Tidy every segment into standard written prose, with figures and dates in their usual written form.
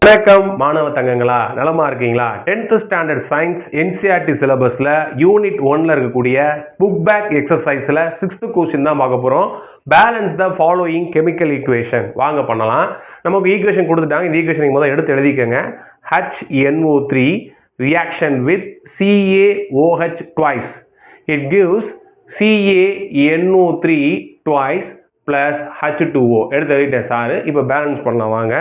வணக்கம் மாணவ தங்கங்களா, நலமா இருக்கீங்களா? 10th ஸ்டாண்டர்ட் சயின்ஸ் என்சிஆர்டி சிலபஸ்ல யூனிட் 1ல இருக்கக்கூடிய புக் பேக் எக்ஸசைஸ்ல 6th கொஸ்டின் தான் பார்க்க போறோம். Balance the following chemical equation. வாங்க பண்ணலாம். நமக்கு ஈக்குவேஷன் கொடுத்துட்டாங்க. இந்த ஈக்குவேஷன் நீங்க முதல்ல எடுத்து எழுதிக்கங்க. HNO3 reaction with CaOH twice. It gives CaNO3 twice plus H2O. எடுத்து எழுதிட்டேன் சார். இப்போ பேலன்ஸ் பண்ணலாம் வாங்க.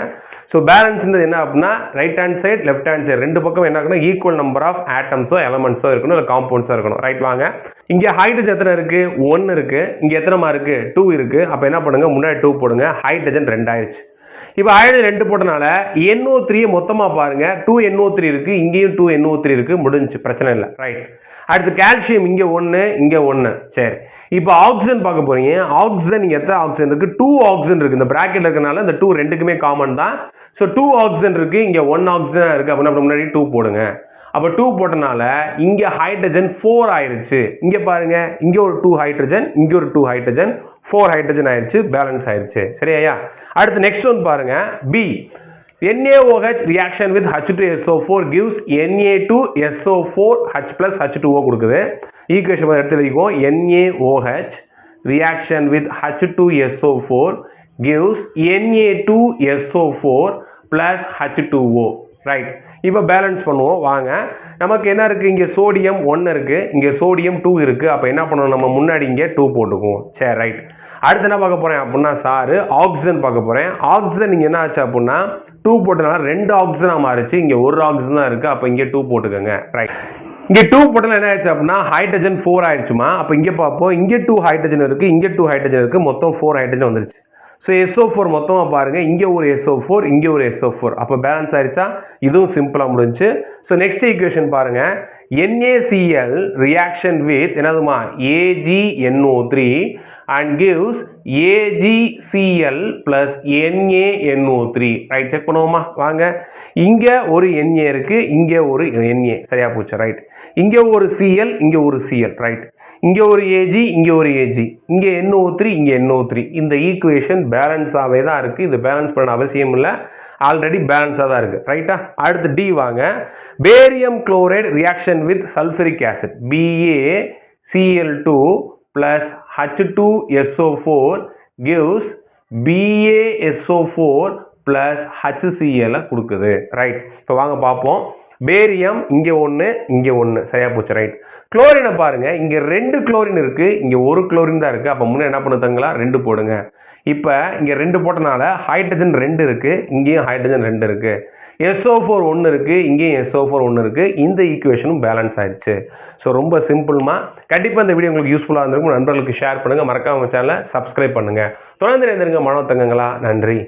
ஸோ பேலன்ஸ்ன்றது என்ன அப்படின்னா right hand side left hand side ரெண்டு பக்கம் என்ன இருக்கணும், ஈக்குவல் நம்பர் ஆஃப் ஆட்டம்ஸோ எலமெண்ட்ஸோ இருக்கணும், இல்லை காம்பவுண்ட்ஸோ இருக்கணும். ரைட் வாங்க. இங்கே ஹைட்ரஜன் எத்தனை இருக்கு? 1 இருக்கு. இங்கே எத்தனைமா இருக்கு? 2 இருக்கு. அப்போ என்ன பண்ணுங்க, முன்னாடி 2 போடுங்க. ஹைட்ரஜன் 2 ஆயிடுச்சு. இப்போ ஹைட்ரஜன் 2 போட்டனால NO3 மொத்தமாக பாருங்க, 2NO3 இருக்கு, இங்கேயும் 2NO3 இருக்கு. முடிஞ்சு, பிரச்சனை இல்லை. ரைட். அடுத்து கால்சியம் இங்கே 1 இங்கே 1. சரி, இப்போ ஆக்சிஜன் பார்க்க போறீங்க. ஆக்சிஜன் இங்கே எத்தனை ஆக்சிஜன் இருக்கு? 2 ஆக்சிஜன் இருக்கு. இந்த பிராக்கெட்ல இருக்கனால இந்த 2 ரெண்டுக்குமே காமன் தான். ஸோ 2 ஆக்சிஜன் இருக்கு, இங்கே 1 ஆக்சிஜன் இருக்கு. அப்படின்னா முன்னாடி 2 போடுங்க. அப்போ 2 போட்டனால இங்கே ஹைட்ரஜன் 4 ஆயிடுச்சு. இங்கே பாருங்க, இங்கே ஒரு 2 ஹைட்ரஜன், இங்கே ஒரு 2 ஹைட்ரஜன், 4 ஹைட்ரஜன் ஆயிடுச்சு. பேலன்ஸ் ஆயிடுச்சு. சரியா? அடுத்து நெக்ஸ்ட் ஒன் பாருங்க. B NaOH reaction with H2SO4 gives Na2SO4 H plus H2O கொடுக்குது. ஈக்குவேஷன் எடுத்து எழுதிக்குவோம். NaOH reaction with H2SO4 gives Na2SO4 plus H2O. Right. இப்போ பேலன்ஸ் பண்ணுவோம் வாங்க. நமக்கு என்ன இருக்கு? இங்கே சோடியம் 1 இருக்கு, இங்கே சோடியம் 2 இருக்கு. அப்போ என்ன பண்ணணும், நம்ம முன்னாடி இங்கே 2 போட்டுக்குவோம். சரி, ரைட். அடுத்து என்ன பார்க்க போறேன் அப்படின்னா சார், ஆக்சிஜன் பார்க்க போறேன். ஆக்சிஜன் இங்கே என்ன ஆச்சு அப்படின்னா 2 போட்டனால 2 ஆக்சிஜனா மாறிச்சு. இங்கே ஒரு ஆக்சிஜன் தான் இருக்கு. அப்போ இங்கே 2 போட்டுக்கோங்க. ரைட். இங்கே 2 போட்டனால என்ன ஆயிடுச்சு அப்படின்னா ஹைட்ரஜன் 4 ஆயிடுச்சுமா. அப்போ இங்கே பார்ப்போம், இங்கே 2 ஹைட்ரஜன் இருக்கு, இங்கே 2 ஹைட்ரஜன் இருக்கு. மொத்தம் 4 ஹைட்ரஜன் வந்துருச்சு. ஸோ SO4 மொத்தமாக பாருங்க, இங்கே ஒரு SO4, இங்கே ஒரு SO4. அப்போ பேலன்ஸ் ஆயிடுச்சா? இதுவும் சிம்பிளாக முடிஞ்சு. ஸோ நெக்ஸ்ட் ஈக்குவேஷன் பாருங்க. NaCl reaction with என்னதுமா AgNO3 and gives AgCl plus NaNO3. Right, check பண்ணுவோமா வாங்க. இங்க ஒரு Na இருக்கு, இங்க ஒரு Na. சரியா போச்சு. ரைட். இங்க ஒரு Cl, இங்க ஒரு Cl. ரைட். இங்க ஒரு Ag, இங்க ஒரு Ag, இங்க NO3, இங்க NO3. இந்த ஈக்குவேஷன் பேலன்ஸாவே தான் இருக்கு. இது பேலன்ஸ் பண்ண அவசியம் இல்லை, ஆல்ரெடி பேலன்ஸாக தான் இருக்கு. ரைட்டா? அடுத்து டி வாங்க. Barium chloride reaction with sulphuric acid BaCl2 plus H2SO4 gives BaSO4 plus HCl கொடுக்குது. ரைட். இப்போ வாங்க பார்ப்போம். பேரியம் இங்க 1 இங்க 1. சரியா போச்சு. ரைட். குளோரினை பாருங்க, இங்க 2 குளோரின் இருக்கு, இங்க ஒரு குளோரின் தான் இருக்கு. அப்ப முன்ன என்ன பண்ணுதுங்களா, 2 போடுங்க. இப்ப இங்க 2 போட்டனால ஹைட்ரஜன் 2 இருக்கு, இங்கேயும் ஹைட்ரஜன் 2 இருக்கு. SO4 1 இருக்கு, இங்கேயும் SO4 1 இருக்கு. இந்த ஈக்குவேஷனும் பேலன்ஸ் ஆயிடுச்சு. ஸோ ரொம்ப சிம்பிள்மா. கண்டிப்பாக இந்த வீடியோ உங்களுக்கு யூஸ்ஃபுல்லாக இருந்திருக்கும். நண்பர்களுக்கு ஷேர் பண்ணுங்க. மறக்காம சேனலை சப்ஸ்கிரைப் பண்ணுங்க. தொடர்ந்து இருந்திருங்க மாணவ தங்கங்களா. நன்றி.